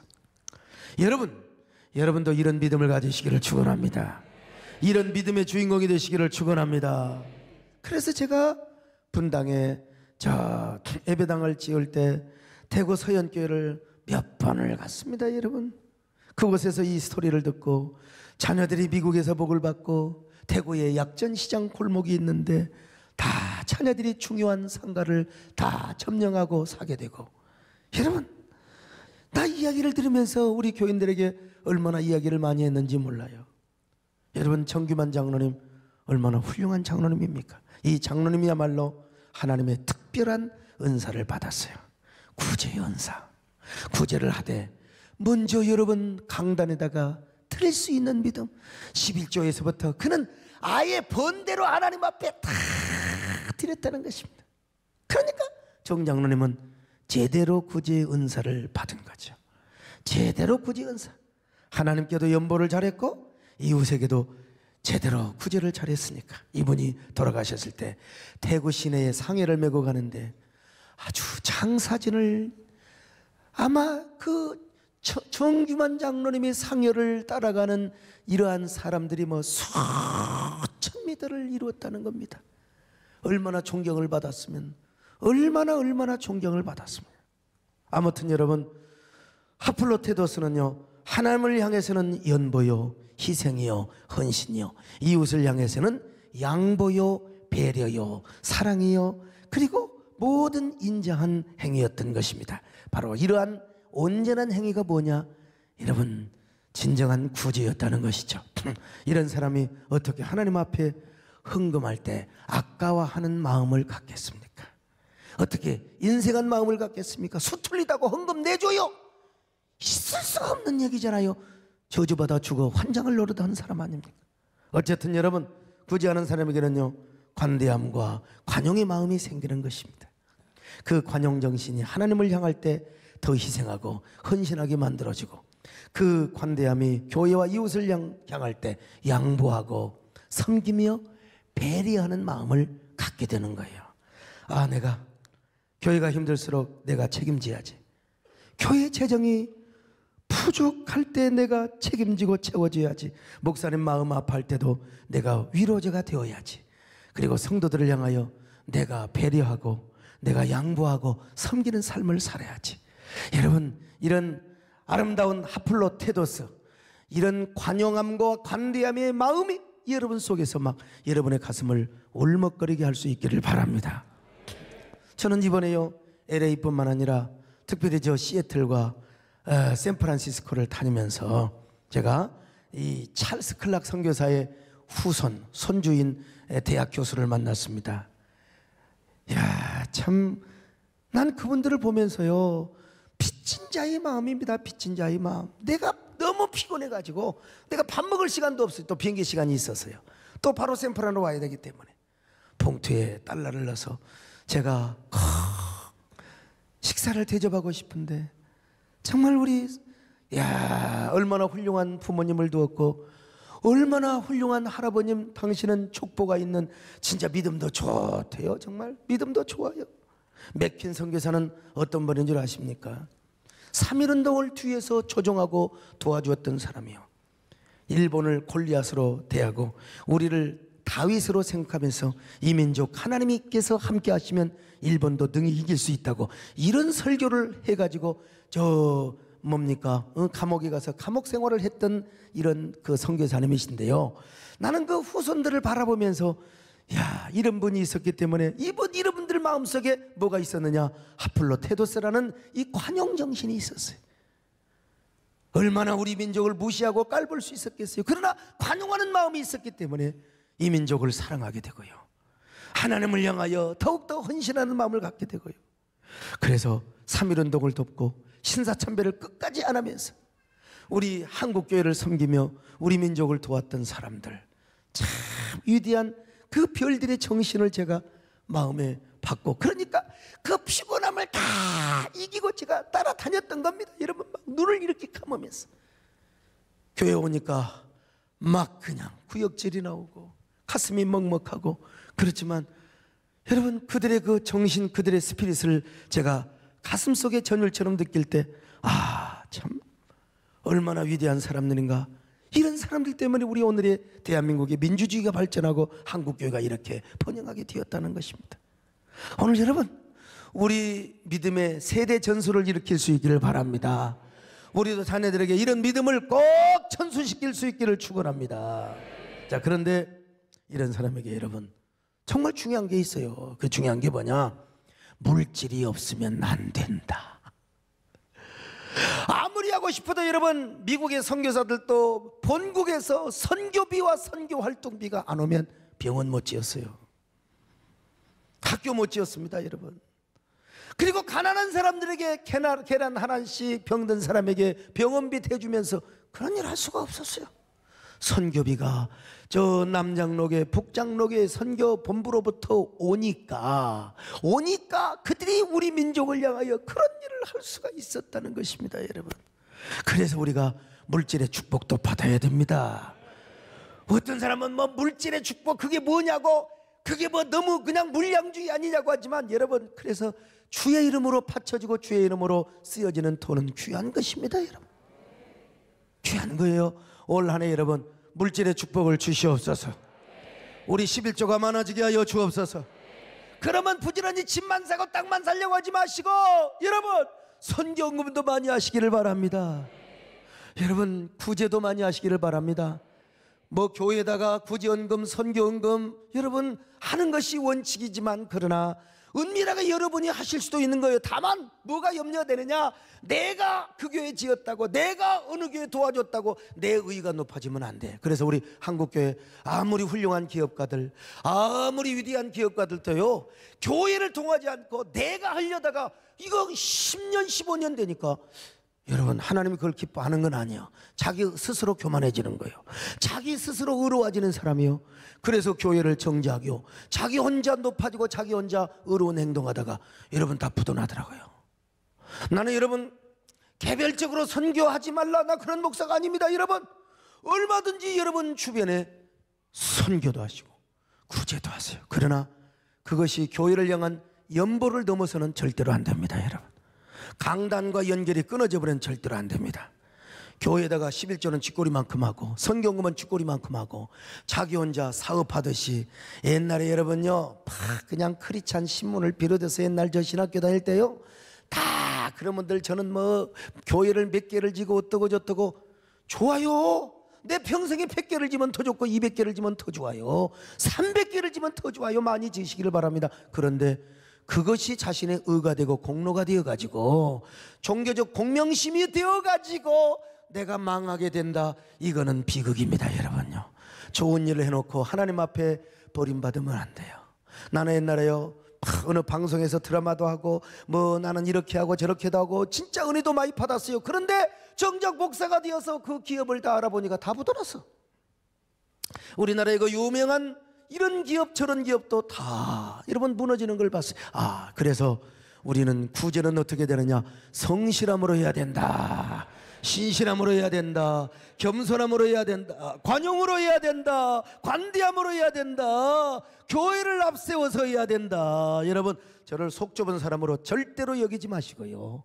여러분도 이런 믿음을 가지시기를 축원합니다. 이런 믿음의 주인공이 되시기를 축원합니다. 그래서 제가 분당에 저 예배당을 지을 때 대구 서현교회를 몇 번을 갔습니다. 여러분, 그곳에서 이 스토리를 듣고 자녀들이 미국에서 복을 받고 대구에 약전시장 골목이 있는데 다 자녀들이 중요한 상가를 다 점령하고 사게 되고, 여러분, 나 이야기를 들으면서 우리 교인들에게 얼마나 이야기를 많이 했는지 몰라요. 여러분, 정규만 장로님 얼마나 훌륭한 장로님입니까? 이 장로님이야말로 하나님의 특별한 은사를 받았어요. 구제의 은사. 구제를 하되 먼저 여러분 강단에다가 드릴 수 있는 믿음, 11조에서부터 그는 아예 번대로 하나님 앞에 다 드렸다는 것입니다. 그러니까 정장로님은 제대로 구제의 은사를 받은 거죠. 제대로 구제의 은사. 하나님께도 연보를 잘했고 이웃에게도 제대로 구제를 잘했으니까 이분이 돌아가셨을 때 대구 시내에 상해를 메고 가는데 아주 장사진을, 아마 그 정규만 장로님의 상여를 따라가는 이러한 사람들이 뭐 수천 미터를 이루었다는 겁니다. 얼마나 존경을 받았으면, 얼마나 존경을 받았습니다. 아무튼 여러분, 하플로 테도스는요, 하나님을 향해서는 연보요, 희생이요, 헌신이요, 이웃을 향해서는 양보요, 배려요, 사랑이요, 그리고 모든 인자한 행위였던 것입니다. 바로 이러한 온전한 행위가 뭐냐? 여러분, 진정한 구제였다는 것이죠. 이런 사람이 어떻게 하나님 앞에 헌금할 때 아까워하는 마음을 갖겠습니까? 어떻게 인색한 마음을 갖겠습니까? 수틀리다고 헌금 내줘요? 있을 수가 없는 얘기잖아요. 저주받아 죽어 환장을 노릇 하는 사람 아닙니까? 어쨌든 여러분, 구제하는 사람에게는요, 관대함과 관용의 마음이 생기는 것입니다. 그 관용 정신이 하나님을 향할 때 더 희생하고 헌신하게 만들어지고, 그 관대함이 교회와 이웃을 향할 때 양보하고 섬기며 배려하는 마음을 갖게 되는 거예요. 아, 내가 교회가 힘들수록 내가 책임져야지. 교회 재정이 부족할 때 내가 책임지고 채워줘야지. 목사님 마음 아파할 때도 내가 위로제가 되어야지. 그리고 성도들을 향하여 내가 배려하고 내가 양보하고 섬기는 삶을 살아야지. 여러분, 이런 아름다운 하플로 테도스, 이런 관용함과 관대함의 마음이 여러분 속에서 막 여러분의 가슴을 울먹거리게 할 수 있기를 바랍니다. 저는 이번에요 LA뿐만 아니라 특별히 저 시애틀과 샌프란시스코를 다니면서 제가 이 찰스 클락 선교사의 후손 손주인 대학 교수를 만났습니다. 야, 참 난 그분들을 보면서요 빚진 자의 마음입니다. 빚진 자의 마음. 내가 너무 피곤해가지고 내가 밥 먹을 시간도 없어요. 또 비행기 시간이 있었어요. 또 바로 샌프란으로 와야 되기 때문에 봉투에 달러를 넣어서 제가 식사를 대접하고 싶은데 정말 우리 얼마나 훌륭한 부모님을 두었고 얼마나 훌륭한 할아버님, 당신은 족보가 있는 진짜 믿음도 좋대요. 정말 믿음도 좋아요. 맥킨 선교사는 어떤 분인 줄 아십니까? 3.1운동을 뒤에서 조종하고 도와주었던 사람이요. 일본을 골리앗으로 대하고 우리를 다윗으로 생각하면서 이 민족 하나님께서 함께 하시면 일본도 능히 이길 수 있다고 이런 설교를 해가지고 감옥에 가서 감옥 생활을 했던 이런 그 선교사님이신데요. 나는 그 후손들을 바라보면서 이런 분이 있었기 때문에 이런 분들 마음속에 뭐가 있었느냐? 하플로 테도스라는 이 관용 정신이 있었어요. 얼마나 우리 민족을 무시하고 깔볼 수 있었겠어요. 그러나 관용하는 마음이 있었기 때문에 이 민족을 사랑하게 되고요, 하나님을 향하여 더욱더 헌신하는 마음을 갖게 되고요, 그래서 3.1운동을 돕고 신사참배를 끝까지 안 하면서 우리 한국교회를 섬기며 우리 민족을 도왔던 사람들, 참 위대한 그 별들의 정신을 제가 마음에 받고, 그러니까 그 피곤함을 다 이기고 제가 따라다녔던 겁니다. 여러분, 막 눈을 이렇게 감으면서 교회 오니까 막 그냥 구역질이 나오고 가슴이 먹먹하고 그렇지만 여러분, 그들의 그 정신, 그들의 스피릿을 제가 가슴속에 전율처럼 느낄 때 참 얼마나 위대한 사람들인가. 이런 사람들 때문에 우리 오늘의 대한민국의 민주주의가 발전하고 한국교회가 이렇게 번영하게 되었다는 것입니다. 오늘 여러분, 우리 믿음의 세대 전수를 일으킬 수 있기를 바랍니다. 우리도 자녀들에게 이런 믿음을 꼭 전수시킬 수 있기를 축원합니다. 자, 그런데 이런 사람에게 여러분 정말 중요한 게 있어요. 그 중요한 게 뭐냐? 물질이 없으면 안 된다. 아무리 하고 싶어도 여러분, 미국의 선교사들도 본국에서 선교비와 선교활동비가 안 오면 병원 못 지었어요. 학교 못 지었습니다, 여러분. 그리고 가난한 사람들에게 계란 하나씩, 병든 사람에게 병원비 대주면서 그런 일 할 수가 없었어요. 선교비가 저 남장로계 북장로계 선교본부로부터 오니까 그들이 우리 민족을 향하여 그런 일을 할 수가 있었다는 것입니다, 여러분. 그래서 우리가 물질의 축복도 받아야 됩니다. 어떤 사람은 뭐 물질의 축복 그게 뭐냐고, 그게 뭐 너무 그냥 물량주의 아니냐고 하지만 여러분, 그래서 주의 이름으로 바쳐지고 주의 이름으로 쓰여지는 돈은 귀한 것입니다, 여러분. 귀한 거예요. 올 한 해 여러분, 물질의 축복을 주시옵소서. 우리 11조가 많아지게 하여 주옵소서. 그러면 부지런히 집만 사고 땅만 살려고 하지 마시고 여러분, 선교헌금도 많이 하시기를 바랍니다. 여러분, 구제도 많이 하시기를 바랍니다. 뭐 교회에다가 구제헌금, 선교헌금 여러분 하는 것이 원칙이지만, 그러나 은밀하게 여러분이 하실 수도 있는 거예요. 다만 뭐가 염려되느냐? 내가 그 교회 지었다고, 내가 어느 교회 도와줬다고 내 의의가 높아지면 안 돼. 그래서 우리 한국교회 아무리 훌륭한 기업가들, 아무리 위대한 기업가들도요, 교회를 통하지 않고 내가 하려다가 이거 10년 15년 되니까 여러분, 하나님이 그걸 기뻐하는 건 아니에요. 자기 스스로 교만해지는 거예요. 자기 스스로 의로워지는 사람이요. 그래서 교회를 정지하고 자기 혼자 높아지고 자기 혼자 의로운 행동하다가 여러분 다 부도나더라고요. 나는 여러분 개별적으로 선교하지 말라, 나 그런 목사가 아닙니다. 여러분, 얼마든지 여러분 주변에 선교도 하시고 구제도 하세요. 그러나 그것이 교회를 향한 연보를 넘어서는 절대로 안 됩니다, 여러분. 강단과 연결이 끊어져 버리면 절대로 안 됩니다. 교회에다가 11조는 쥐꼬리만큼 하고 선교헌금은 쥐꼬리만큼 하고 자기 혼자 사업하듯이, 옛날에 여러분요 그냥 크리스찬 신문을 비롯해서 옛날 저 신학교 다닐 때요 다 그런 분들 저는 뭐 교회를 몇 개를 지고 어떠고 저떠고 좋아요. 내 평생에 100개를 지면 더 좋고 200개를 지면 더 좋아요. 300개를 지면 더 좋아요. 많이 지시기를 바랍니다. 그런데 그것이 자신의 의가 되고 공로가 되어가지고 종교적 공명심이 되어가지고 내가 망하게 된다. 이거는 비극입니다, 여러분요. 좋은 일을 해놓고 하나님 앞에 버림받으면 안 돼요. 나는 옛날에요, 어느 방송에서 드라마도 하고 뭐 나는 이렇게 하고 저렇게도 하고 진짜 은혜도 많이 받았어요. 그런데 정작 목사가 되어서 그 기업을 다 알아보니까 다 부도났어. 우리나라의 그 유명한 이런 기업 저런 기업도 다 여러분 무너지는 걸 봤어요. 그래서 우리는 구제는 어떻게 되느냐? 성실함으로 해야 된다. 신실함으로 해야 된다. 겸손함으로 해야 된다. 관용으로 해야 된다. 관대함으로 해야 된다. 교회를 앞세워서 해야 된다. 여러분, 저를 속 좁은 사람으로 절대로 여기지 마시고요.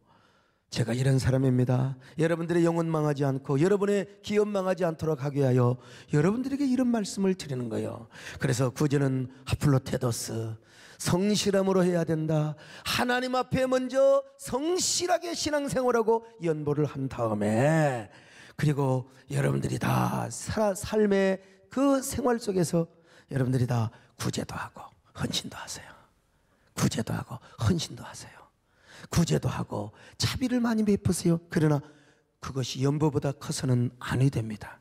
제가 이런 사람입니다. 여러분들의 영혼 망하지 않고 여러분의 기업 망하지 않도록 하기 위하여 여러분들에게 이런 말씀을 드리는 거예요. 그래서 구제는 하플로테도스, 성실함으로 해야 된다. 하나님 앞에 먼저 성실하게 신앙생활하고 연보를 한 다음에, 그리고 여러분들이 다 삶의 그 생활 속에서 여러분들이 다 구제도 하고 헌신도 하세요. 구제도 하고 헌신도 하세요. 구제도 하고 자비를 많이 베푸세요. 그러나 그것이 연보보다 커서는 아니 됩니다.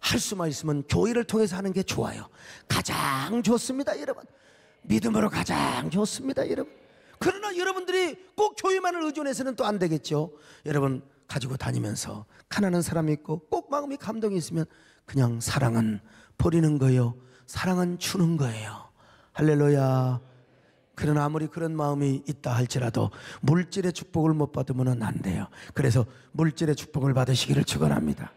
할 수만 있으면 교회를 통해서 하는 게 좋아요. 가장 좋습니다, 여러분. 믿음으로 가장 좋습니다, 여러분. 그러나 여러분들이 꼭 교회만을 의존해서는 또 안 되겠죠. 여러분 가지고 다니면서 가난한 사람이 있고 꼭 마음이 감동이 있으면 그냥 사랑은 버리는 거예요. 사랑은 주는 거예요. 할렐루야. 그러나 아무리 그런 마음이 있다 할지라도 물질의 축복을 못 받으면 안 돼요. 그래서 물질의 축복을 받으시기를 축원합니다.